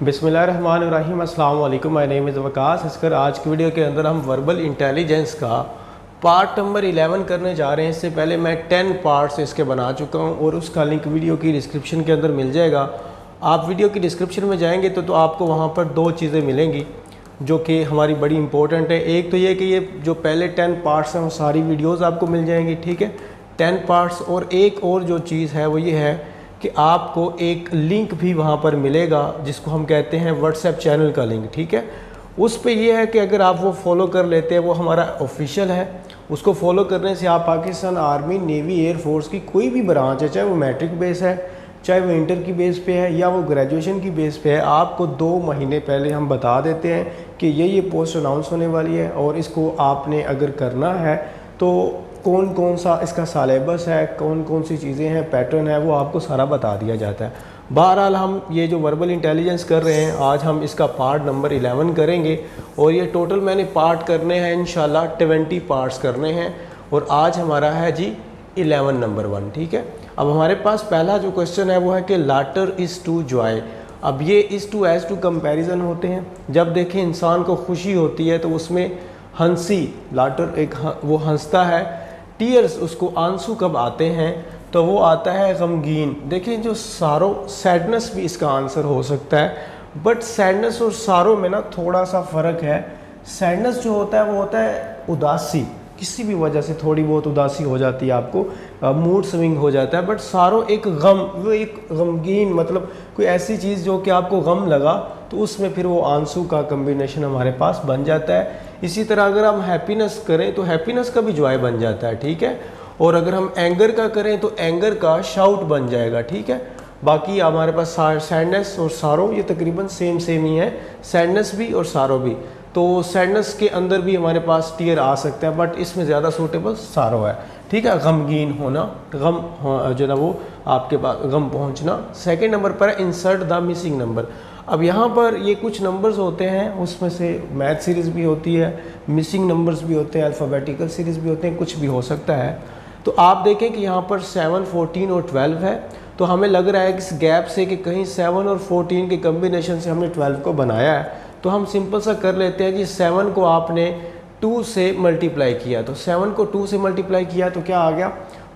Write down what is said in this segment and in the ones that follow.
बिस्मिल्लाहिर्रहमानिर्रहीम अस्सलाम वालेकुम। My name is Waqas Oscar. आज की वीडियो के अंदर हम वर्बल इंटेलिजेंस का पार्ट नंबर 11 करने जा रहे हैं। इससे पहले मैं 10 पार्ट्स इसके बना चुका हूं और उसका लिंक वीडियो की डिस्क्रिप्शन के अंदर मिल जाएगा। आप वीडियो की डिस्क्रिप्शन में जाएंगे तो आपको वहां पर दो चीज़ें मिलेंगी जो कि हमारी बड़ी इंपॉर्टेंट है। एक तो ये कि ये जो पहले 10 पार्ट्स हैं वो सारी वीडियोज़ आपको मिल जाएंगी, ठीक है, 10 पार्ट्स। और एक और जो चीज़ है वो ये है कि आपको एक लिंक भी वहाँ पर मिलेगा जिसको हम कहते हैं व्हाट्सएप चैनल का लिंक, ठीक है। उस पे ये है कि अगर आप वो फॉलो कर लेते हैं, वो हमारा ऑफिशियल है, उसको फॉलो करने से आप पाकिस्तान आर्मी, नेवी, एयरफोर्स की कोई भी ब्रांच है, चाहे वो मैट्रिक बेस है, चाहे वो इंटर की बेस पे है या वो ग्रेजुएशन की बेस पे है, आपको 2 महीने पहले हम बता देते हैं कि ये पोस्ट अनाउंस होने वाली है और इसको आपने अगर करना है तो कौन कौन सा इसका सिलेबस है, कौन कौन सी चीज़ें हैं, पैटर्न है, वो आपको सारा बता दिया जाता है। बहरहाल हम ये जो वर्बल इंटेलिजेंस कर रहे हैं आज हम इसका पार्ट नंबर 11 करेंगे और ये टोटल मैंने पार्ट करने हैं इंशाल्लाह 20 पार्ट्स करने हैं और आज हमारा है जी 11 नंबर 1, ठीक है। अब हमारे पास पहला जो क्वेश्चन है वो है कि लाटर इज़ टू जॉय। अब ये is to as to comparison होते हैं। जब देखें इंसान को खुशी होती है तो उसमें हंसी, लाटर एक वो हंसता है, टीयर्स उसको आंसू कब आते हैं तो वो आता है गमगीन। देखें जो सारो, सैडनेस भी इसका आंसर हो सकता है, बट सैडनेस और सारो में ना थोड़ा सा फ़र्क है। सैडनेस जो होता है वो होता है उदासी, किसी भी वजह से थोड़ी बहुत उदासी हो जाती है, आपको मूड स्विंग हो जाता है। बट सारो एक गम, वो एक गमगीन, मतलब कोई ऐसी चीज़ जो कि आपको गम लगा तो उसमें फिर वो आंसू का कम्बिनेशन हमारे पास बन जाता है। इसी तरह अगर हम हैप्पीनेस करें तो हैप्पीनेस का भी जॉय बन जाता है, ठीक है। और अगर हम एंगर का करें तो एंगर का शाउट बन जाएगा, ठीक है। बाकी हमारे पास सैडनेस और सारो ये तकरीबन सेम ही है, सैडनेस भी और सारो भी। तो सैडनेस के अंदर भी हमारे पास टीयर आ सकता है, बट इसमें ज़्यादा सूटेबल सारो है, ठीक है। गमगीन होना, गम जो ना वो आपके पास गम पहुंचना। सेकंड नंबर पर है इंसर्ट द मिसिंग नंबर। अब यहाँ पर ये कुछ नंबर्स होते हैं, उसमें से मैथ सीरीज़ भी होती है, मिसिंग नंबर्स भी होते हैं, अल्फ़ाबेटिकल सीरीज़ भी होते हैं, कुछ भी हो सकता है। तो आप देखें कि यहाँ पर 7, 14 और 12 है, तो हमें लग रहा है कि इस गैप से कि कहीं 7 और 14 के कम्बिनेशन से हमने 12 को बनाया है। तो हम सिंपल सा कर लेते हैं जी, 7 को आपने 2 से मल्टीप्लाई किया, तो 7 को 2 से मल्टीप्लाई किया तो क्या आ गया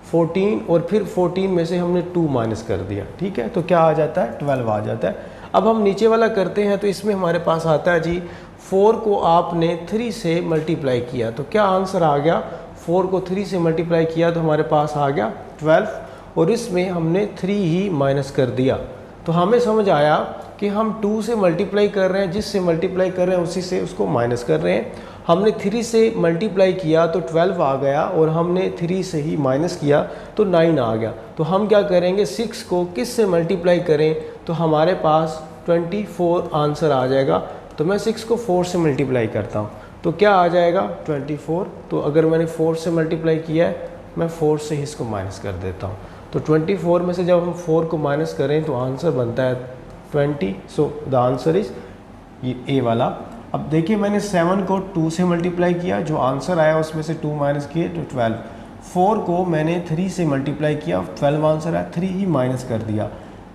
14, और फिर 14 में से हमने 2 माइनस कर दिया, ठीक है, तो क्या आ जाता है 12 आ जाता है। अब हम नीचे वाला करते हैं तो इसमें हमारे पास आता है जी 4 को आपने 3 से मल्टीप्लाई किया तो क्या आंसर आ गया, 4 को 3 से मल्टीप्लाई किया तो हमारे पास आ गया 12, और इसमें हमने 3 ही माइनस कर दिया। तो हमें समझ आया कि हम 2 से मल्टीप्लाई कर रहे हैं, जिससे मल्टीप्लाई कर रहे हैं उसी से उसको माइनस कर रहे हैं। हमने 3 से मल्टीप्लाई किया तो 12 आ गया, और हमने 3 से ही माइनस किया तो 9 आ गया। तो हम क्या करेंगे, 6 को किस से मल्टीप्लाई करें तो हमारे पास 24 आंसर आ जाएगा। तो मैं 6 को 4 से मल्टीप्लाई करता हूँ तो क्या आ जाएगा 24। तो अगर मैंने 4 से मल्टीप्लाई किया है, मैं 4 से ही इसको माइनस कर देता हूँ। तो 24 में से जब हम 4 को माइनस करें तो आंसर बनता है 20। सो द आंसर इज़ ये ए वाला। अब देखिए मैंने 7 को 2 से मल्टीप्लाई किया, जो आंसर आया उसमें से 2 माइनस किए तो 12। 4 को मैंने 3 से मल्टीप्लाई किया, 12 आंसर आया, 3 ही माइनस कर दिया।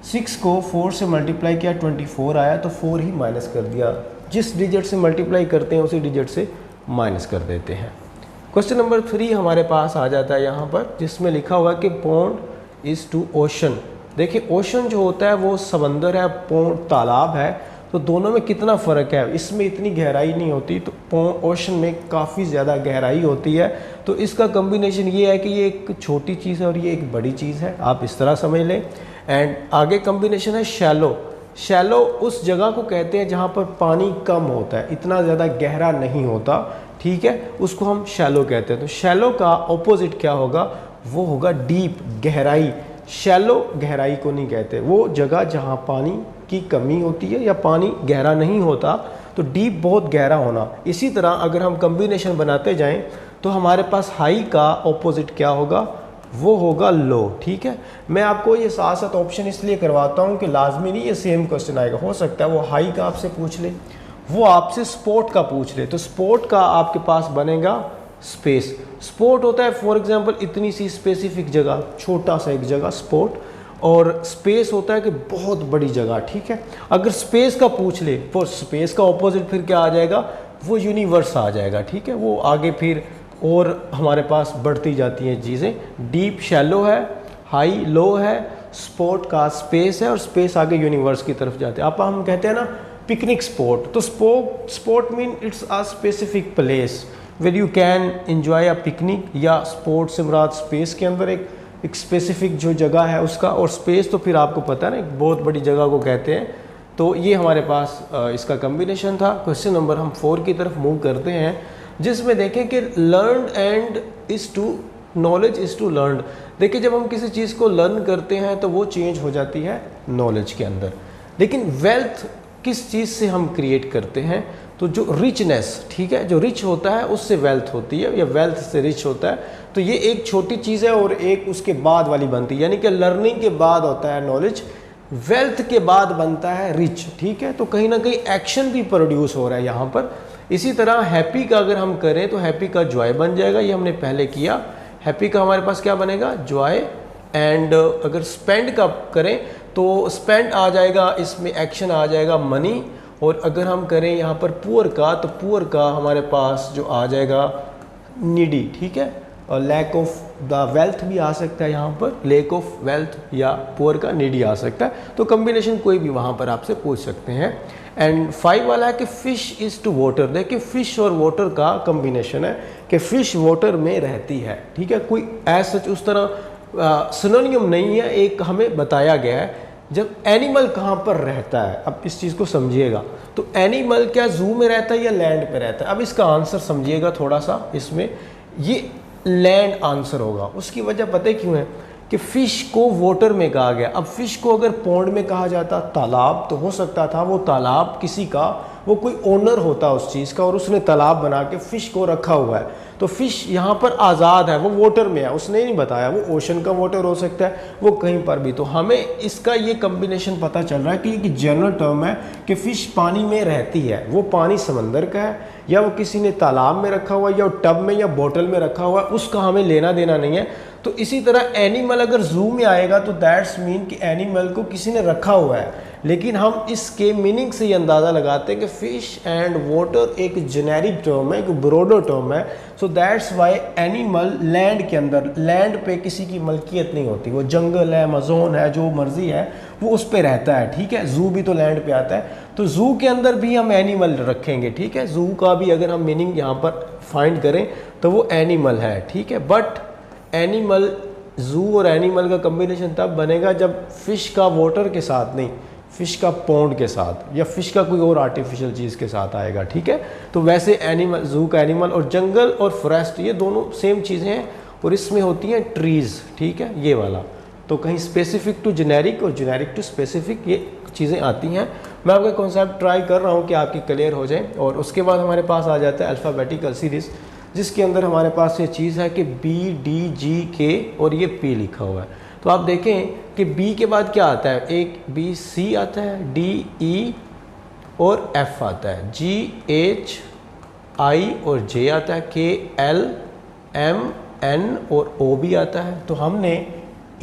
6 को 4 से मल्टीप्लाई किया, 24 आया तो 4 ही माइनस कर दिया। जिस डिजिट से मल्टीप्लाई करते हैं उसी डिजिट से माइनस कर देते हैं। क्वेश्चन नंबर 3 हमारे पास आ जाता है यहाँ पर, जिसमें लिखा हुआ है कि पॉन्ड इज़ टू ओशन। देखिए ओशन जो होता है वो समंदर है, पॉन्ड तालाब है, तो दोनों में कितना फ़र्क है। इसमें इतनी गहराई नहीं होती, तो ओशन में काफ़ी ज़्यादा गहराई होती है। तो इसका कम्बिनेशन ये है कि ये एक छोटी चीज़ है और ये एक बड़ी चीज़ है, आप इस तरह समझ लें। एंड आगे कम्बिनेशन है शैलो। शैलो उस जगह को कहते हैं जहाँ पर पानी कम होता है, इतना ज़्यादा गहरा नहीं होता, ठीक है, उसको हम शैलो कहते हैं। तो शैलो का ऑपोजिट क्या होगा, वो होगा डीप, गहराई। शैलो गहराई को नहीं कहते, वो जगह जहाँ पानी की कमी होती है या पानी गहरा नहीं होता। तो डीप बहुत गहरा होना। इसी तरह अगर हम कम्बिनेशन बनाते जाएं तो हमारे पास हाई का ऑपोजिट क्या होगा, वो होगा लो, ठीक है। मैं आपको ये साथ साथ ऑप्शन इसलिए करवाता हूँ कि लाजमी नहीं ये सेम क्वेश्चन आएगा, हो सकता है वो हाई का आपसे पूछ ले, वो आपसे स्पोर्ट का पूछ ले। तो स्पोर्ट का आपके पास बनेगा स्पेस। स्पोर्ट होता है फॉर एग्जांपल इतनी सी स्पेसिफिक जगह, छोटा सा एक जगह स्पोर्ट, और स्पेस होता है कि बहुत बड़ी जगह, ठीक है। अगर स्पेस का पूछ ले तो स्पेस का ऑपोजिट फिर क्या आ जाएगा, वो यूनिवर्स आ जाएगा, ठीक है। वो आगे फिर और हमारे पास बढ़ती जाती हैं चीज़ें। डीप शैलो है, हाई लो है, स्पॉट का स्पेस है और स्पेस आगे यूनिवर्स की तरफ जाते हैं। आप हम कहते हैं ना पिकनिक स्पॉट, तो spot mean it's a specific place where you can enjoy a picnic, या स्पॉट से मुराद स्पेस के अंदर एक स्पेसिफिक जो जगह है उसका, और स्पेस तो फिर आपको पता है ना एक बहुत बड़ी जगह को कहते हैं। तो ये हमारे पास इसका कम्बिनेशन था। क्वेश्चन नंबर हम 4 की तरफ मूव करते हैं, जिसमें देखें कि learn and is to knowledge is to learn. देखिए जब हम किसी चीज़ को लर्न करते हैं तो वो चेंज हो जाती है नॉलेज के अंदर, लेकिन वेल्थ किस चीज़ से हम क्रिएट करते हैं, तो जो रिचनेस, ठीक है, जो रिच होता है उससे वेल्थ होती है, या वेल्थ से रिच होता है। तो ये एक छोटी चीज़ है और एक उसके बाद वाली बनती है, यानी कि लर्निंग के बाद होता है नॉलेज, वेल्थ के बाद बनता है रिच, ठीक है। तो कहीं ना कहीं एक्शन भी प्रोड्यूस हो रहा है यहाँ पर। इसी तरह हैप्पी का अगर हम करें तो हैप्पी का जॉय बन जाएगा, ये हमने पहले किया। हैप्पी का हमारे पास क्या बनेगा, जॉय। एंड अगर स्पेंड का करें तो स्पेंड आ जाएगा, इसमें एक्शन आ जाएगा मनी। और अगर हम करें यहाँ पर पुअर का, तो पुअर का हमारे पास जो आ जाएगा नीडी, ठीक है। और लैक ऑफ द वेल्थ भी आ सकता है यहाँ पर, लैक ऑफ वेल्थ या पुअर का नीडी आ सकता है। तो कम्बिनेशन कोई भी वहाँ पर आपसे पूछ सकते हैं। एंड 5 वाला है कि फिश इज़ टू वाटर। देखिए फिश और वाटर का कम्बिनेशन है कि फिश वाटर में रहती है, ठीक है। कोई ऐसा उस तरह सिनोनियम नहीं है, एक हमें बताया गया है। जब एनिमल कहाँ पर रहता है, अब इस चीज़ को समझिएगा, तो एनिमल क्या जू में रहता है या लैंड पे रहता है। अब इसका आंसर समझिएगा थोड़ा सा, इसमें ये लैंड आंसर होगा। उसकी वजह पता है क्यों है कि फ़िश को वाटर में कहा गया। अब फ़िश को अगर पौंड में कहा जाता, तालाब, तो हो सकता था वो तालाब किसी का, वो कोई ओनर होता उस चीज़ का और उसने तालाब बना के फ़िश को रखा हुआ है। तो फ़िश यहाँ पर आज़ाद है, वो वाटर में है, उसने नहीं बताया, वो ओशन का वाटर हो सकता है, वो कहीं पर भी। तो हमें इसका ये कम्बिनेशन पता चल रहा है कि ये जनरल टर्म है कि फ़िश पानी में रहती है। वो पानी समंदर का है या वो किसी ने तालाब में रखा हुआ है या टब में या बोतल में रखा हुआ है, उसका हमें लेना देना नहीं है। तो इसी तरह एनिमल अगर जू में आएगा तो दैट्स मीन कि एनिमल को किसी ने रखा हुआ है। लेकिन हम इसके मीनिंग से ये अंदाज़ा लगाते हैं कि फ़िश एंड वाटर एक जेनेरिक टर्म है, एक ब्रॉडर टर्म है। So that's Y animal land के अंदर, लैंड पे किसी की मलकियत नहीं होती, वो जंगल है, अमेज़न है, जो मर्जी है वो उस पर रहता है, ठीक है। जू भी तो लैंड पे आता है, तो जू के अंदर भी हम एनिमल रखेंगे, ठीक है। जू का भी अगर हम मीनिंग यहाँ पर फाइंड करें तो वो एनिमल है, ठीक है। बट एनिमल, जू और एनिमल का कम्बिनेशन तब बनेगा जब फ़िश का वाटर के साथ नहीं, फ़िश का पौंड के साथ या फ़िश का कोई और आर्टिफिशियल चीज़ के साथ आएगा, ठीक है। तो वैसे एनिमल, जू का एनिमल, और जंगल और फॉरेस्ट ये दोनों सेम चीज़ें हैं, और इसमें होती हैं ट्रीज़, ठीक है, ये वाला। तो कहीं स्पेसिफिक टू जेनेरिक और जेनेरिक टू स्पेसिफिक ये चीज़ें आती हैं। मैं आपका कॉन्सेप्ट ट्राई कर रहा हूँ कि आपकी क्लियर हो जाए। और उसके बाद हमारे पास आ जाता है अल्फ़ाबेटिकल सीरीज़, जिसके अंदर हमारे पास ये चीज़ है कि BDGK और ये P लिखा हुआ है। तो आप देखें कि B के बाद क्या आता है, एक BC आता है, DE और F आता है, GHI और J आता है, KLMN और O भी आता है। तो हमने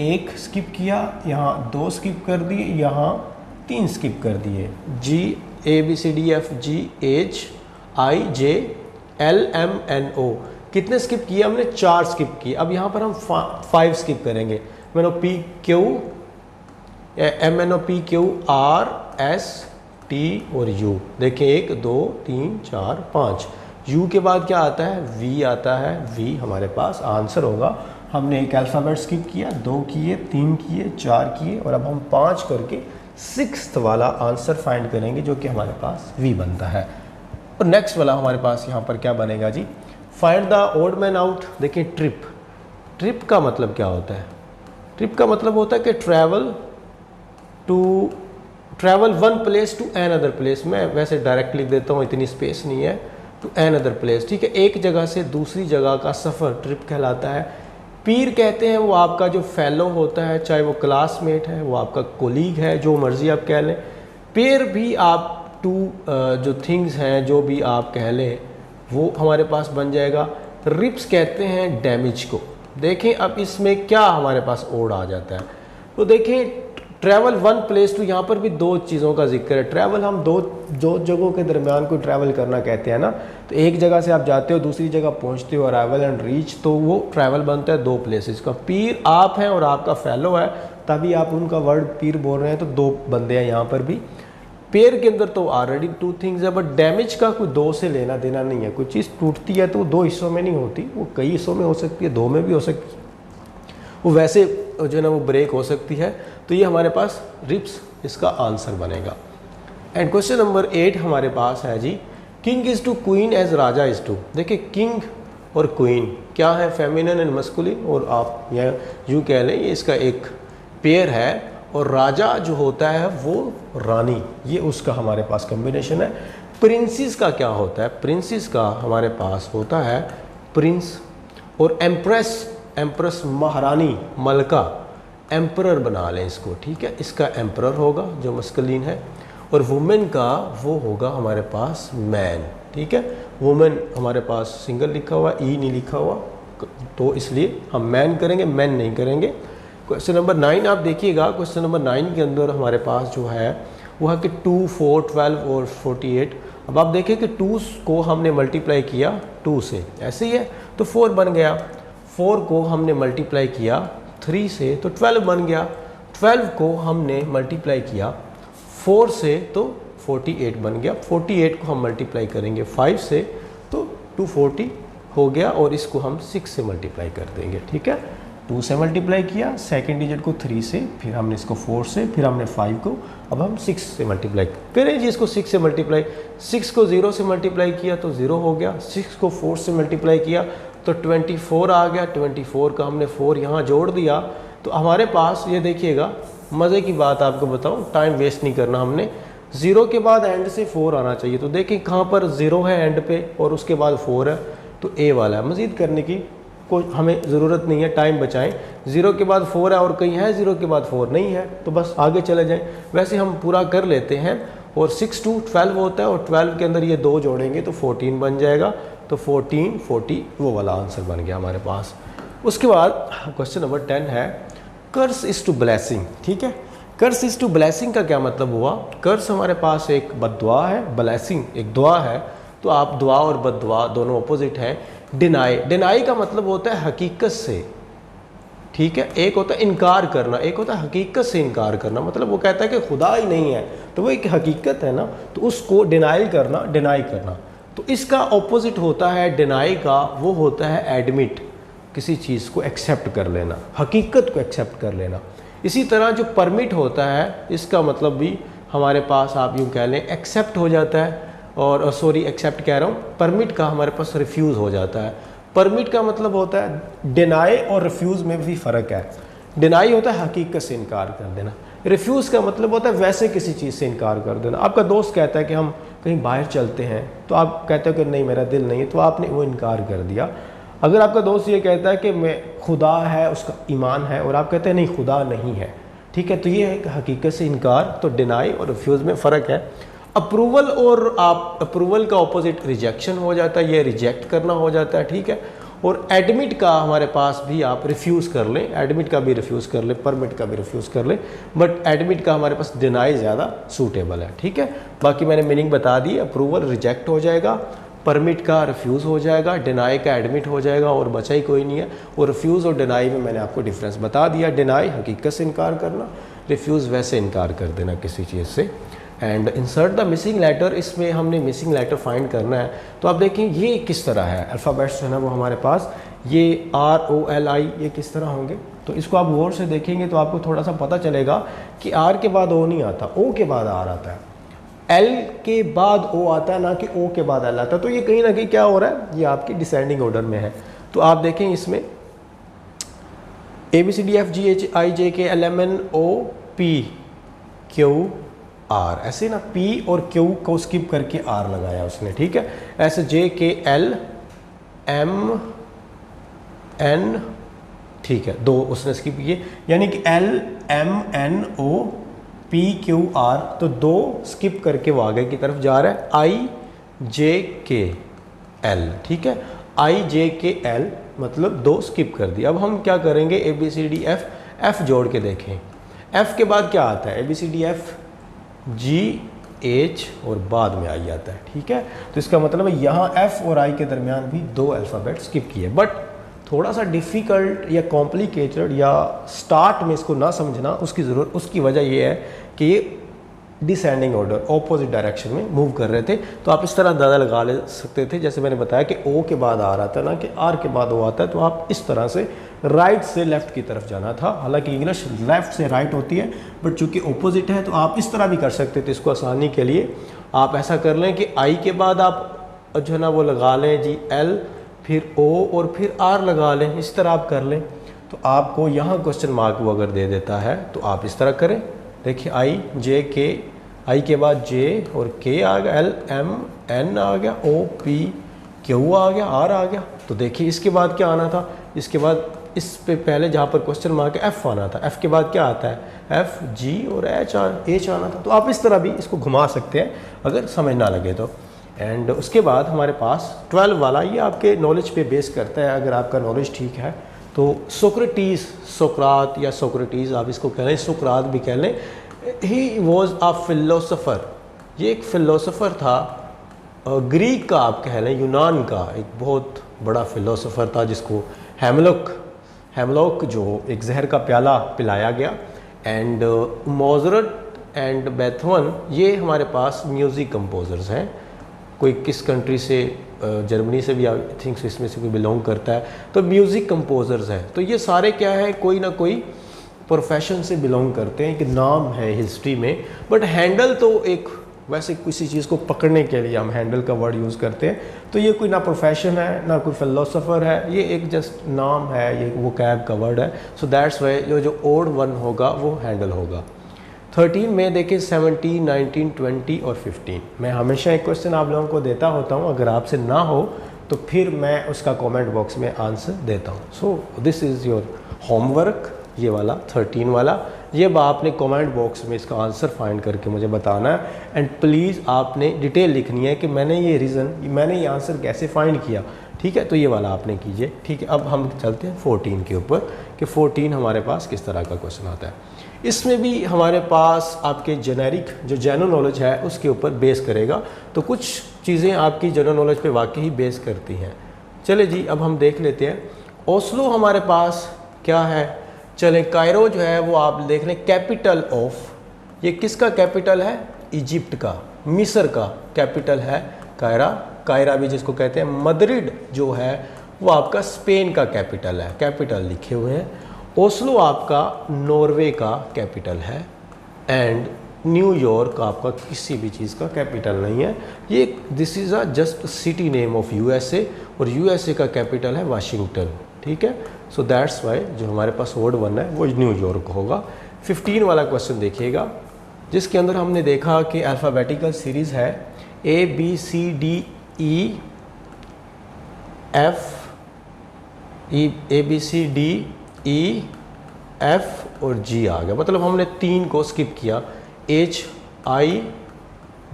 1 स्किप किया, यहाँ 2 स्किप कर दिए, यहाँ 3 स्किप कर दिए, GABCDFGHIJLMNO। कितने स्किप किए हमने, 4 स्किप किए। अब यहाँ पर हम 5 स्किप करेंगे। MNOPQRST और U। देखिए 1 2 3 4 5। U के बाद क्या आता है, V आता है। V हमारे पास आंसर होगा। हमने एक अल्फ़ाबेट स्किप किया, 2 किए, 3 किए, 4 किए, और अब हम 5 करके 6th वाला आंसर फाइंड करेंगे, जो कि हमारे पास V बनता है। और नेक्स्ट वाला हमारे पास यहाँ पर क्या बनेगा जी, find the odd man out. देखिए ट्रिप, ट्रिप का मतलब क्या होता है, ट्रिप का मतलब होता है कि travel one place to another place. मैं वैसे डायरेक्ट लिख देता हूँ, इतनी स्पेस नहीं है, टू एन अदर प्लेस, ठीक है। एक जगह से दूसरी जगह का सफ़र ट्रिप कहलाता है। पीर कहते हैं वो आपका जो फेलो होता है, चाहे वो क्लासमेट है, वो आपका कोलीग है, जो मर्ज़ी आप कह लें। पेयर भी आप टू जो थिंग्स हैं, जो भी आप कह लें, वो हमारे पास बन जाएगा। रिप्स कहते हैं डैमेज को। देखें अब इसमें क्या हमारे पास ओड आ जाता है, तो देखें ट्रैवल वन प्लेस टू, यहाँ पर भी दो चीज़ों का जिक्र है। ट्रैवल हम दो जगहों के दरमियान को ट्रैवल करना कहते हैं ना। तो एक जगह से आप जाते हो दूसरी जगह पहुँचते हो, अराइवल एंड रीच, तो वो ट्रैवल बनता है दो प्लेसेस का। पीर आप हैं और आपका फेलो है, तभी आप उनका वर्ड पीर बोल रहे हैं, तो दो बंदे हैं यहाँ पर भी। पेयर के अंदर तो ऑलरेडी टू थिंग्स है, बट डैमेज का कोई दो से लेना देना नहीं है। कोई चीज़ टूटती है तो वो दो हिस्सों में नहीं होती, वो कई हिस्सों में हो सकती है, दो में भी हो सकती है, वो वैसे जो है ना वो ब्रेक हो सकती है। तो ये हमारे पास रिप्स इसका आंसर बनेगा। एंड क्वेश्चन नंबर 8 हमारे पास है जी, king is to queen as raja is to. देखिए किंग और क्वीन क्या है, फेमिनिन एंड मस्कुलिन, और आप या यूँ कह लें ये इसका एक पेयर है, और राजा जो होता है वो रानी, ये उसका हमारे पास कॉम्बिनेशन है। प्रिंसेस का क्या होता है, प्रिंसेस का हमारे पास होता है प्रिंस, और एम्प्रेस, एम्प्रेस महारानी, मलका, एम्परर बना लें इसको, ठीक है, इसका एम्परर होगा जो मस्कुलिन है, और वुमेन का वो होगा हमारे पास मैन, ठीक है। वुमेन हमारे पास सिंगल लिखा हुआ, ई नहीं लिखा हुआ, तो इसलिए हम मैन करेंगे, मैन नहीं करेंगे। क्वेश्चन नंबर 9 आप देखिएगा, क्वेश्चन नंबर 9 के अंदर हमारे पास जो है वो है कि 2, 4, 12 और 48। अब आप देखें कि 2 को हमने मल्टीप्लाई किया 2 से, ऐसे ही है तो 4 बन गया। 4 को हमने मल्टीप्लाई किया 3 से तो 12 बन गया। 12 को हमने मल्टीप्लाई किया 4 से तो 48 बन गया। 48 को हम मल्टीप्लाई करेंगे 5 से तो 240 हो गया, और इसको हम 6 से मल्टीप्लाई कर देंगे, ठीक है। 2 से मल्टीप्लाई किया, सेकेंड डिजिट को 3 से, फिर हमने इसको 4 से, फिर हमने 5 को, अब हम 6 से मल्टीप्लाई करें जी इसको 6 से मल्टीप्लाई। 6 को 0 से मल्टीप्लाई किया तो 0 हो गया, 6 को 4 से मल्टीप्लाई किया तो 24 आ गया। 24 का हमने 4 यहाँ जोड़ दिया, तो हमारे पास ये देखिएगा, मज़े की बात आपको बताऊँ, टाइम वेस्ट नहीं करना हमने। 0 के बाद एंड से 4 आना चाहिए, तो देखिए कहाँ पर 0 है एंड पे और उसके बाद 4 है, तो ए वाला है। मज़ीद करने की कोई हमें ज़रूरत नहीं है, टाइम बचाएं। 0 के बाद 4 है और कहीं है 0 के बाद 4 नहीं है, तो बस आगे चले जाएं। वैसे हम पूरा कर लेते हैं, और 6 to 12 होता है, और 12 के अंदर ये 2 जोड़ेंगे तो 14 बन जाएगा, तो 14, 40 वो वाला आंसर बन गया हमारे पास। उसके बाद क्वेश्चन नंबर 10 है, कर्स इज़ टू ब्लेसिंग, ठीक है। कर्स इज़ टू ब्लेसिंग का क्या मतलब हुआ, कर्स हमारे पास एक बद्दुआ है, ब्लेसिंग एक दुआ है, तो आप दुआ और बद्दुआ दोनों अपोजिट हैं। डिनाई, डिनाई का मतलब होता है हकीकत से, ठीक है। एक होता है इनकार करना, एक होता है हकीकत से इनकार करना, मतलब वो कहता है कि खुदा ही नहीं है, तो वो एक हकीकत है ना, तो उसको डिनाइल करना, डिनाई करना। तो इसका ऑपोजिट होता है डिनाई का, वो होता है एडमिट, किसी चीज़ को एक्सेप्ट कर लेना, हकीकत को एक्सेप्ट कर लेना। इसी तरह जो परमिट होता है, इसका मतलब भी हमारे पास आप यूँ कह लें एक्सेप्ट हो जाता है, और सॉरी एक्सेप्ट कह रहा हूँ, परमिट का हमारे पास रिफ्यूज़ हो जाता है। परमिट का मतलब होता है डिनाई, और रिफ्यूज़ में भी फ़र्क है। डिनाई होता है हकीकत से इनकार कर देना, रिफ्यूज़ का मतलब होता है वैसे किसी चीज़ से इनकार कर देना। आपका दोस्त कहता है कि हम कहीं बाहर चलते हैं, तो आप कहते हो कि नहीं मेरा दिल नहीं है, तो आपने वो इनकार कर दिया। अगर आपका दोस्त ये कहता है कि मैं खुदा है, उसका ईमान है, और आप कहते हैं नहीं खुदा नहीं है, ठीक है, तो ये है हकीकत से इनकार। तो डिनाई और रिफ्यूज़ में फ़र्क है। अप्रूवल और आप अप्रूवल का ऑपोजिट रिजेक्शन हो जाता है, ये रिजेक्ट करना हो जाता है, ठीक है। और एडमिट का हमारे पास भी आप रिफ्यूज़ कर लें, एडमिट का भी रिफ्यूज़ कर लें, परमिट का भी रिफ्यूज़ कर लें, बट एडमिट का हमारे पास डिनाई ज़्यादा सूटेबल है, ठीक है। बाकी मैंने मीनिंग बता दी, अप्रूवल रिजेक्ट हो जाएगा, परमिट का रिफ्यूज़ हो जाएगा, डिनाई का एडमिट हो जाएगा, और बचा ही कोई नहीं है। और रिफ्यूज़ और डिनाई में मैंने आपको डिफरेंस बता दिया। डिनाई हकीकत से इनकार करना, रिफ्यूज़ वैसे इनकार कर देना किसी चीज़ से। And insert the missing letter, इसमें हमने मिसिंग लेटर फाइंड करना है। तो आप देखें ये किस तरह है, अल्फ़ाबेट्स है ना वो हमारे पास, ये ROLI ये किस तरह होंगे, तो इसको आप गौर से देखेंगे तो आपको थोड़ा सा पता चलेगा कि R के बाद O नहीं आता, O के बाद R आता है, L के बाद O आता है, ना कि O के बाद L आता है। तो ये कहीं ना कहीं क्या हो रहा है, ये आपकी डिसेंडिंग ऑर्डर में है। तो आप देखें इसमें ABCDFGHIJKLMNOPQR, ऐसे ना P और Q को स्किप करके R लगाया उसने, ठीक है। ऐसे JKLMN, ठीक है, दो उसने स्किप किए, यानी कि LMNOPQR, तो दो स्किप करके वो आगे की तरफ जा रहा है, IJKL, ठीक है। IJKL मतलब दो स्किप कर दिया। अब हम क्या करेंगे, ABCDF, F जोड़ के देखें। एफ़ के बाद क्या आता है, ABCDF, G H और बाद में आई आता है, ठीक है। तो इसका मतलब है यहाँ F और I के दरमियान भी 2 अल्फ़ाबेट स्किप किए। बट थोड़ा सा डिफ़िकल्ट या कॉम्प्लिकेटेड या स्टार्ट में इसको ना समझना उसकी वजह ये है कि ये डिसेंडिंग ऑर्डर ऑपोजिट डायरेक्शन में मूव कर रहे थे। तो आप इस तरह अंदाज़ा लगा ले सकते थे, जैसे मैंने बताया कि O के बाद R आता है ना, कि R के बाद O आता है, तो आप इस तरह से राइट से लेफ़्ट की तरफ जाना था। हालांकि इंग्लिश लेफ़्ट से राइट होती है, बट चूंकि ऑपोजिट है तो आप इस तरह भी कर सकते थे। इसको आसानी के लिए आप ऐसा कर लें कि I के बाद आप जो है ना वो लगा लें जी L, फिर O और फिर R लगा लें, इस तरह आप कर लें। तो आपको यहाँ क्वेश्चन मार्क वो अगर दे देता है तो आप इस तरह करें। देखिए I J K, I के बाद J और K आ गया, L M N आ गया, O P Q आ गया, R आ गया। तो देखिए इसके बाद क्या आना था, इसके बाद इस पे पहले जहाँ पर क्वेश्चन मार्क है F आना था। F के बाद क्या आता है, F G और H आना था। तो आप इस तरह भी इसको घुमा सकते हैं अगर समझ ना लगे तो। एंड उसके बाद हमारे पास 12 वाला, ये आपके नॉलेज पे बेस करता है। अगर आपका नॉलेज ठीक है तो सोक्रेटिस, सोक्रात या सोक्रेटिस आप इसको कह लें, सुकरात भी कह लें। ही वॉज अ फिलोसोफर, ये एक फ़िलोसोफ़र था, ग्रीक का आप कह लें, यूनान का एक बहुत बड़ा फ़िलोसोफ़र था जिसको हेमलॉक जो एक जहर का प्याला पिलाया गया। एंड मोज़ार्ट एंड बेथोवन ये हमारे पास म्यूज़िक कंपोज़र्स हैं। कोई किस कंट्री से, जर्मनी से भी आई थिंक इसमें से कोई बिलोंग करता है, तो म्यूज़िक कंपोज़र्स हैं। तो ये सारे क्या है, कोई ना कोई प्रोफेशन से बिलोंग करते हैं, कि नाम है हिस्ट्री में। बट हैंडल तो एक वैसे किसी चीज़ को पकड़ने के लिए हम हैंडल का वर्ड यूज़ करते हैं। तो ये कोई ना प्रोफेशन है ना कोई फ़िलोसोफ़र है, ये एक जस्ट नाम है, ये वो कैब का वर्ड है। सो दैट्स वाई जो ओड वन होगा वो हैंडल होगा। 13 में देखिए 17, 19, 20 और 15। मैं हमेशा एक क्वेश्चन आप लोगों को देता होता हूँ, अगर आपसे ना हो तो फिर मैं उसका कमेंट बॉक्स में आंसर देता हूँ। So this is your homework, ये वाला 13 वाला। ये आपने कमेंट बॉक्स में इसका आंसर फाइंड करके मुझे बताना है। एंड प्लीज़ आपने डिटेल लिखनी है कि मैंने ये आंसर कैसे फाइंड किया, ठीक है। तो ये वाला आपने कीजिए, ठीक है। अब हम चलते हैं 14 के ऊपर, कि 14 हमारे पास किस तरह का क्वेश्चन आता है। इसमें भी हमारे पास आपके जेनेरिक जो जनरल नॉलेज है उसके ऊपर बेस करेगा। तो कुछ चीज़ें आपकी जनरल नॉलेज पे वाकई ही बेस करती हैं। चले जी, अब हम देख लेते हैं। ओस्लो हमारे पास क्या है, चले कायरो जो है वो आप देख लें, कैपिटल ऑफ, ये किसका कैपिटल है, इजिप्ट का, मिस्र का कैपिटल है कायरा भी जिसको कहते हैं। मद्रिड जो है वो आपका स्पेन का कैपिटल है, कैपिटल लिखे हुए हैं। ओस्लो आपका नॉर्वे का कैपिटल है। एंड न्यूयॉर्क आपका किसी भी चीज़ का कैपिटल नहीं है। ये this is a just city name of USA, और USA का कैपिटल है वाशिंगटन, ठीक है। सो दैट्स वाई जो हमारे पास वर्ड वन है वो न्यूयॉर्क होगा। 15 वाला क्वेश्चन देखिएगा, जिसके अंदर हमने देखा कि अल्फ़ाबेटिकल सीरीज़ है ABCDEF और G आ गया। मतलब हमने 3 को स्किप किया, H I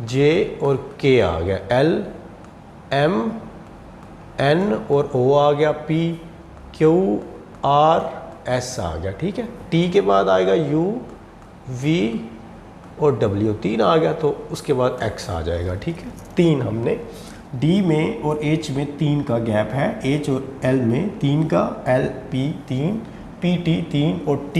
J और K आ गया, L M N और O आ गया, P Q R S आ गया, ठीक है। T के बाद आएगा U V और W, 3 आ गया, तो उसके बाद X आ जाएगा, ठीक है। 3 हमने D में और H में 3 का गैप है, H और L में 3 का, L P 3, P T 3 और T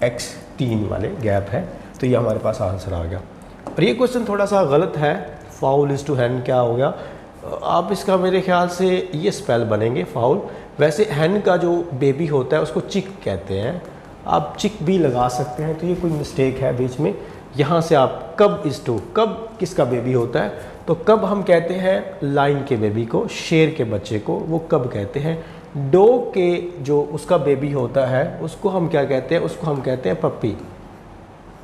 X 3 वाले गैप है। तो ये हमारे पास आंसर आ गया। और ये क्वेश्चन थोड़ा सा गलत है, फाउल इज़ टू हैन क्या हो गया, आप इसका मेरे ख्याल से ये स्पेल बनेंगे फाउल। वैसे हैन का जो बेबी होता है उसको चिक कहते हैं, आप चिक भी लगा सकते हैं। तो ये कोई मिस्टेक है बीच में। यहाँ से आप कब इज़ टू, कब किसका बेबी होता है, तो कब हम कहते हैं लाइन के बेबी को, शेर के बच्चे को, वो कब कहते हैं। डॉग के जो उसका बेबी होता है उसको हम क्या कहते हैं, उसको हम कहते हैं पप्पी।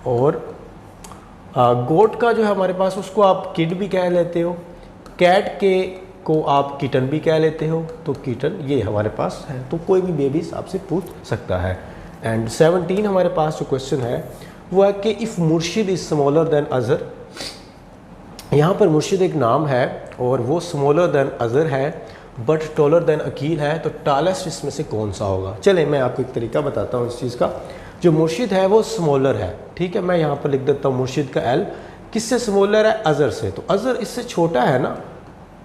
और गोट का जो है हमारे पास, उसको आप किड भी कह लेते हो। कैट के को आप किटन भी कह लेते हो, तो किटन ये हमारे पास है। तो कोई भी बेबी आपसे पूछ सकता है। एंड 17 हमारे पास जो क्वेश्चन है वो है कि इफ़ मुर्शिद इज़ स्मॉलर देन अज़र। यहाँ पर मुर्शिद एक नाम है और वो स्मॉलर देन अज़र है बट टॉलर देन अकील है, तो टालेस्ट इसमें से कौन सा होगा। चले मैं आपको एक तरीका बताता हूँ इस चीज़ का। जो मुर्शिद है वो स्मॉलर है, ठीक है। मैं यहाँ पर लिख देता हूँ मुर्शिद का एल किससे स्मॉलर है, अज़र से। तो अज़र इससे छोटा है ना,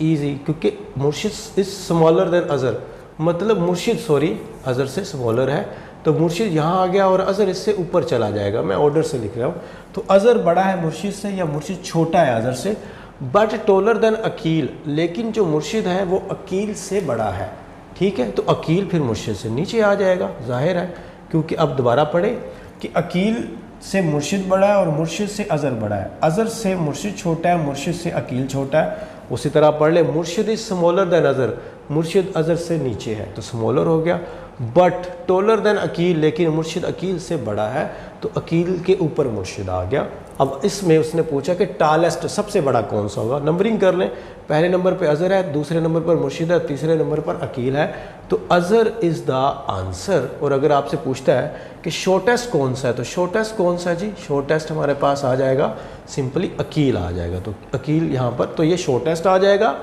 ईजी, क्योंकि मुर्शिद इज स्मॉलर देन अज़र, मतलब मुर्शिद सॉरी अज़र से स्मॉलर है, तो मुर्शिद यहाँ आ गया और अज़र इससे ऊपर चला जाएगा। मैं ऑर्डर से लिख रहा हूँ। तो अज़र बड़ा है मुर्शिद से या मुर्शिद छोटा है अज़र से, बट टोलर देन अकील, लेकिन जो मुर्शिद है वो अकील से बड़ा है, ठीक है। तो अकील फिर मुर्शिद से नीचे आ जाएगा, जाहिर है, क्योंकि अब दोबारा पढ़े कि अकील से मुर्शिद बड़ा है और मुर्शिद से अज़र बड़ा है, अज़र से मुर्शिद छोटा है, मुर्शिद से अकील छोटा है। उसी तरह पढ़ ले मुर्शिद इज स्मॉलर देन अज़र, मुर्शिद अज़र से नीचे है तो स्मॉलर हो गया, बट टोलर देन अकील, लेकिन मुर्शिद अकील से बड़ा है तो अकील के ऊपर मुर्शिद आ गया। अब इसमें उसने पूछा कि टालेस्ट सबसे बड़ा कौन सा होगा, नंबरिंग कर लें। पहले नंबर पे अज़र है, दूसरे नंबर पर मुर्शिद है, तीसरे नंबर पर अकील है, तो अज़र इज़ द आंसर। और अगर आपसे पूछता है कि शॉर्टेस्ट कौन सा है, तो शॉर्टेस्ट कौन सा है जी, शॉर्टेस्ट हमारे पास आ जाएगा सिंपली अकील आ जाएगा। तो अकील यहाँ पर, तो ये शॉर्टेस्ट आ जाएगा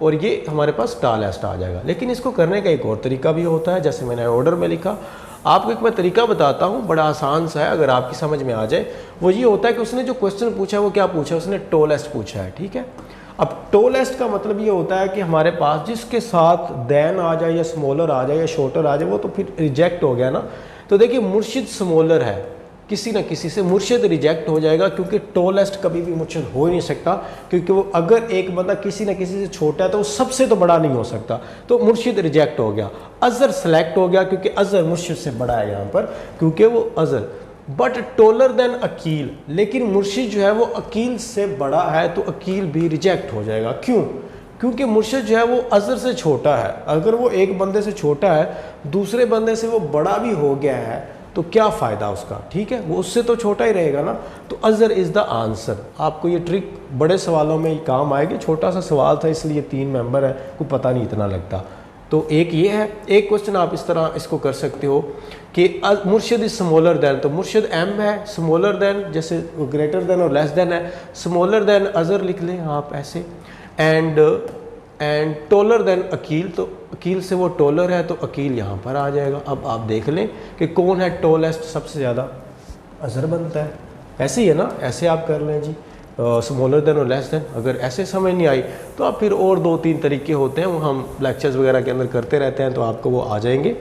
और ये हमारे पास टालेस्ट आ जाएगा। लेकिन इसको करने का एक और तरीका भी होता है, जैसे मैंने ऑर्डर में लिखा। आपको एक मैं तरीका बताता हूँ, बड़ा आसान सा है, अगर आपकी समझ में आ जाए। वो ये होता है कि उसने जो क्वेश्चन पूछा है वो क्या पूछा है, उसने टोलेस्ट पूछा है, ठीक है। अब टोलेस्ट का मतलब ये होता है कि हमारे पास जिसके साथ देन आ जाए या स्मॉलर आ जाए या शॉर्टर आ जाए वो तो फिर रिजेक्ट हो गया ना। तो देखिए मुर्शिद स्मॉलर है, किसी न किसी से मुर्शिद रिजेक्ट हो जाएगा, क्योंकि टोलेस्ट कभी भी मुर्शिद हो ही नहीं सकता, क्योंकि वो अगर एक बंदा किसी न किसी से छोटा है तो वो सबसे तो बड़ा नहीं हो सकता, तो मुर्शिद रिजेक्ट हो गया। अज़र सेलेक्ट हो गया क्योंकि अज़र मुर्शिद से बड़ा है यहाँ पर, क्योंकि वो अज़र, बट टोलर देन अकील, लेकिन मुर्शिद जो है वो अकील से बड़ा है तो अकील भी रिजेक्ट हो जाएगा। क्यों? क्योंकि मुर्शिद जो है वो अज़र से छोटा है। अगर वो एक बंदे से छोटा है, दूसरे बंदे से वो बड़ा भी हो गया है, तो क्या फ़ायदा उसका, ठीक है, वो उससे तो छोटा ही रहेगा ना। तो अज़र इज़ द आंसर। आपको ये ट्रिक बड़े सवालों में ही काम आएगी, छोटा सा सवाल था इसलिए 3 मेंबर है, को पता नहीं इतना लगता। तो एक ये है, एक क्वेश्चन आप इस तरह इसको कर सकते हो कि मुर्शिद इज स्मॉलर देन, तो मुर्शिद एम है, स्मॉलर देन जैसे ग्रेटर देन और लेस देन है, स्मॉलर देन अज़र लिख लें आप ऐसे, एंड टोलर देन अकील, तो अकील से वो टोलर है तो अकील यहाँ पर आ जाएगा। अब आप देख लें कि कौन है टोलेस्ट, सबसे ज़्यादा अज़र बनता है। ऐसे ही है ना, ऐसे आप कर लें जी, स्मॉलर देन और लेस देन। अगर ऐसे समझ नहीं आई तो आप फिर और 2-3 तरीके होते हैं, वो हम लेक्चर्स वगैरह के अंदर करते रहते हैं, तो आपको वो आ जाएंगे।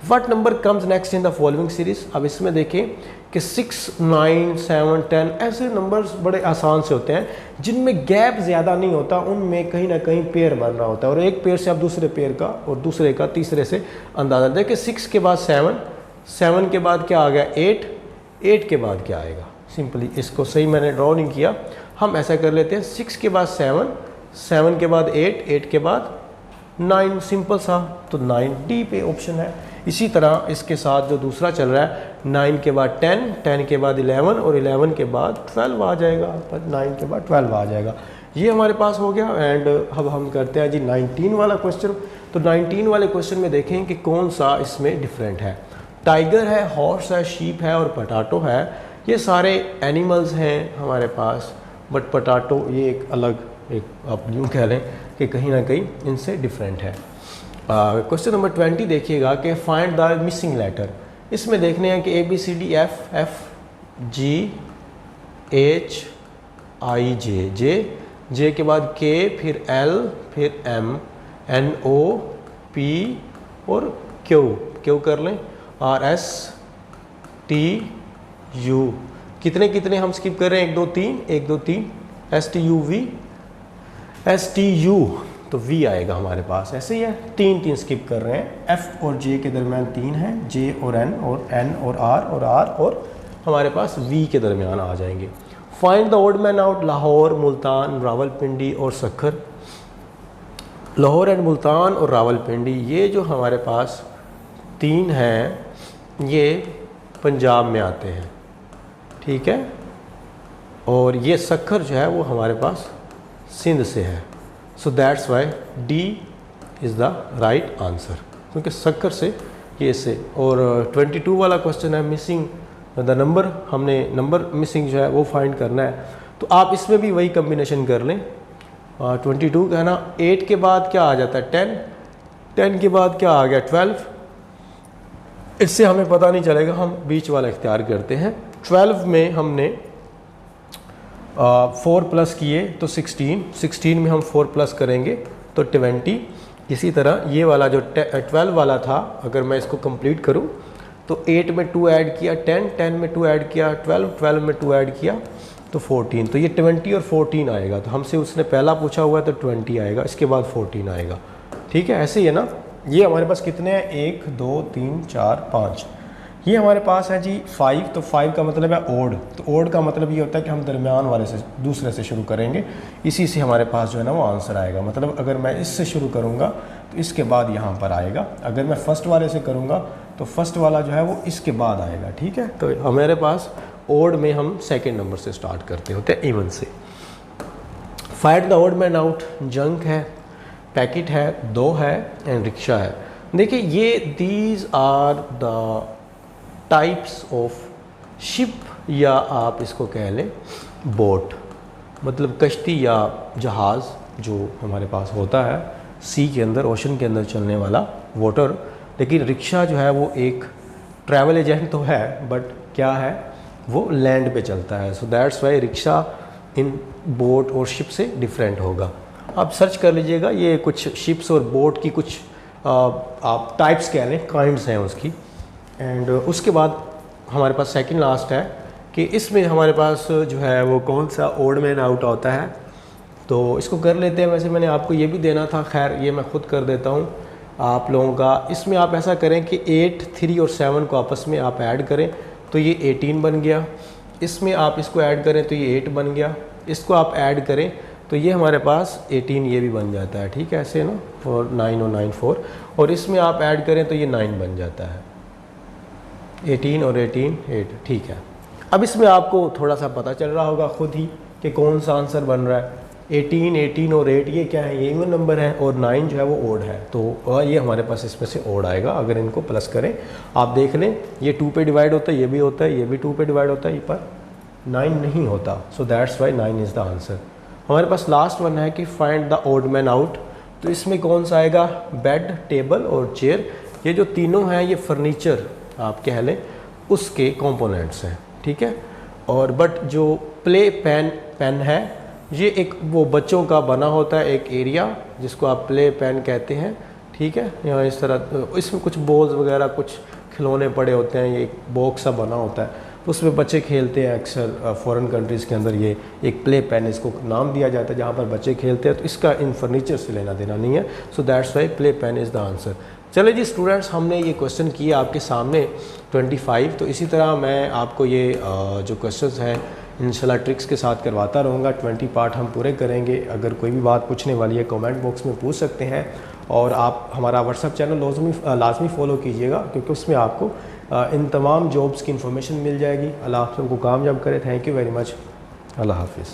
What number comes next in the following series. अब इसमें देखें कि 6, 9, 7, 10 ऐसे नंबर्स बड़े आसान से होते हैं जिनमें गैप ज़्यादा नहीं होता, उनमें कहीं ना कहीं पेयर बन रहा होता है, और एक पेयर से आप दूसरे पेयर का और दूसरे का तीसरे से अंदाज़ा। देखिए 6 के बाद 7, 7 के बाद क्या आ गया 8, 8 के बाद क्या आएगा, सिंपली इसको सही मैंने ड्रॉ नहीं किया, हम ऐसा कर लेते हैं 6 के बाद 7, 7 के बाद 8, 8 के बाद 9, सिंपल सा, तो 9 डी पे ऑप्शन है। इसी तरह इसके साथ जो दूसरा चल रहा है 9 के बाद 10, 10 के बाद 11 और 11 के बाद 12 आ जाएगा, पर 9 के बाद 12 आ जाएगा। ये हमारे पास हो गया। एंड अब हम करते हैं जी 19 वाला क्वेश्चन। तो 19 वाले क्वेश्चन में देखें कि कौन सा इसमें डिफरेंट है। टाइगर है, हॉर्स है, शीप है और पोटैटो है, ये सारे एनिमल्स हैं हमारे पास, बट पोटैटो ये एक अलग, एक आप यूँ कह लें कि कहीं ना कहीं इनसे डिफरेंट है। क्वेश्चन नंबर 20 देखिएगा कि फाइंड द मिसिंग लेटर। इसमें देखने हैं कि ABCD F G H I J, J के बाद K, फिर L, फिर M, N O P और Q कर लें, R S T U। कितने कितने हम स्किप कर रहे हैं, 1 2 3, 1 2 3, S T U V, S T U, तो V आएगा हमारे पास, ऐसे ही है, 3 स्किप कर रहे हैं। F और J के दरमियान 3 है, J और N और R और हमारे पास V के दरमियान आ जाएंगे। Find the odd man out. Lahore, Multan, Rawalpindi और सक्खर। लाहौर एंड मुल्तान और रावलपिंडी, ये जो हमारे पास 3 हैं, ये पंजाब में आते हैं, ठीक है, और ये सक्खर जो है वो हमारे पास सिंध से है। So that's Y D is the right answer, क्योंकि सक्खर से ये से। और 22 वाला क्वेश्चन है मिसिंग द नंबर, हमने नंबर मिसिंग जो है वो फाइंड करना है, तो आप इसमें भी वही कम्बिनेशन कर लें। 22 का है ना, 8 के बाद क्या आ जाता है 10, 10 के बाद क्या आ गया 12, इससे हमें पता नहीं चलेगा, हम बीच वाला इख्तियार करते हैं। 12 में हमने 4 प्लस किए तो 16 में हम 4 प्लस करेंगे तो 20। इसी तरह ये वाला जो 12 वाला था, अगर मैं इसको कंप्लीट करूं तो 8 में 2 ऐड किया 10 में 2 ऐड किया 12 में 2 ऐड किया तो 14। तो ये 20 और 14 आएगा। तो हमसे उसने पहला पूछा हुआ है तो 20 आएगा, इसके बाद 14 आएगा। ठीक है, ऐसे ही है ना। ये हमारे पास कितने हैं, 1 2 3 4 5। ये हमारे पास है जी 5। तो 5 का मतलब है ओड। तो ओड का मतलब ये होता है कि हम दरमियान वाले से दूसरे से शुरू करेंगे, इसी से हमारे पास जो है ना वो आंसर आएगा। मतलब अगर मैं इससे शुरू करूँगा तो इसके बाद यहाँ पर आएगा, अगर मैं फर्स्ट वाले से करूँगा तो फर्स्ट वाला जो है वो इसके बाद आएगा। ठीक है, तो हमारे पास ओड में हम सेकेंड नंबर से स्टार्ट करते होते हैं, इवन से। Find the odd man out. Junk है, पैकेट है, 2 है एंड रिक्शा है। देखिए ये these are the types of ship, या आप इसको कह लें बोट, मतलब कश्ती या जहाज़ जो हमारे पास होता है सी के अंदर, ओशन के अंदर चलने वाला वाटर। लेकिन रिक्शा जो है वो एक ट्रैवल एजेंट तो है, बट क्या है, वो लैंड पे चलता है। So that's Y rickshaw in boat और शिप से डिफरेंट होगा। आप सर्च कर लीजिएगा, ये कुछ शिप्स और बोट की कुछ आप टाइप्स कह लें, काइंड्स हैं उसकी। एंड उसके बाद हमारे पास सेकंड लास्ट है कि इसमें हमारे पास जो है वो कौन सा ओड मैन आउट होता है। तो इसको कर लेते हैं। वैसे मैंने आपको ये भी देना था, खैर ये मैं ख़ुद कर देता हूँ आप लोगों का। इसमें आप ऐसा करें कि 8, 3 और 7 को आपस में आप ऐड करें तो ये 18 बन गया। इसमें आप इसको ऐड करें तो ये 8 बन गया। इसको आप ऐड करें तो ये हमारे पास 18 ये भी बन जाता है। ठीक है, ऐसे ना, 4 9 और 9 4। और इसमें आप ऐड करें तो ये 9 बन जाता है। 18 और 18 8। ठीक है, अब इसमें आपको थोड़ा सा पता चल रहा होगा खुद ही कि कौन सा आंसर बन रहा है। 18 और 8 ये क्या है, ये इवन नंबर है, और 9 जो है वो ओड है। तो ये हमारे पास इसमें से ओड आएगा अगर इनको प्लस करें। आप देख लें, ये 2 पे डिवाइड होता है, ये भी होता है, ये भी 2 पे डिवाइड होता है, ये पर 9 नहीं होता। So that's why 9 is the answer. हमारे पास लास्ट वन है कि find the odd man out. तो इसमें कौन सा आएगा, बेड, टेबल और चेयर। ये जो तीनों हैं ये फर्नीचर आप कह लें उसके कंपोनेंट्स हैं। ठीक है, और बट जो प्ले पेन है ये एक वो बच्चों का बना होता है एक एरिया जिसको आप प्ले पेन कहते हैं। ठीक है, यहाँ इस तरह इसमें कुछ बॉल्स वगैरह कुछ खिलौने पड़े होते हैं, ये एक बॉक्स सा बना होता है, उसमें बच्चे खेलते हैं। अक्सर फॉरेन कंट्रीज़ के अंदर ये एक प्ले पेन इसको नाम दिया जाता है जहाँ पर बच्चे खेलते हैं। तो इसका इन फर्नीचर से लेना देना नहीं है। So that's why play pen is the answer. चले जी स्टूडेंट्स, हमने ये क्वेश्चन किए आपके सामने 25। तो इसी तरह मैं आपको ये जो क्वेश्चंस हैं इंशाल्लाह ट्रिक्स के साथ करवाता रहूँगा। 20 पार्ट हम पूरे करेंगे। अगर कोई भी बात पूछने वाली है कमेंट बॉक्स में पूछ सकते हैं, और आप हमारा व्हाट्सअप चैनल लाजमी फ़ॉलो कीजिएगा, क्योंकि उसमें आपको इन तमाम जॉब्स की इन्फॉर्मेशन मिल जाएगी। अल्लाह आप सबको कामयाब करे। Thank you very much. Allah हाफिज़।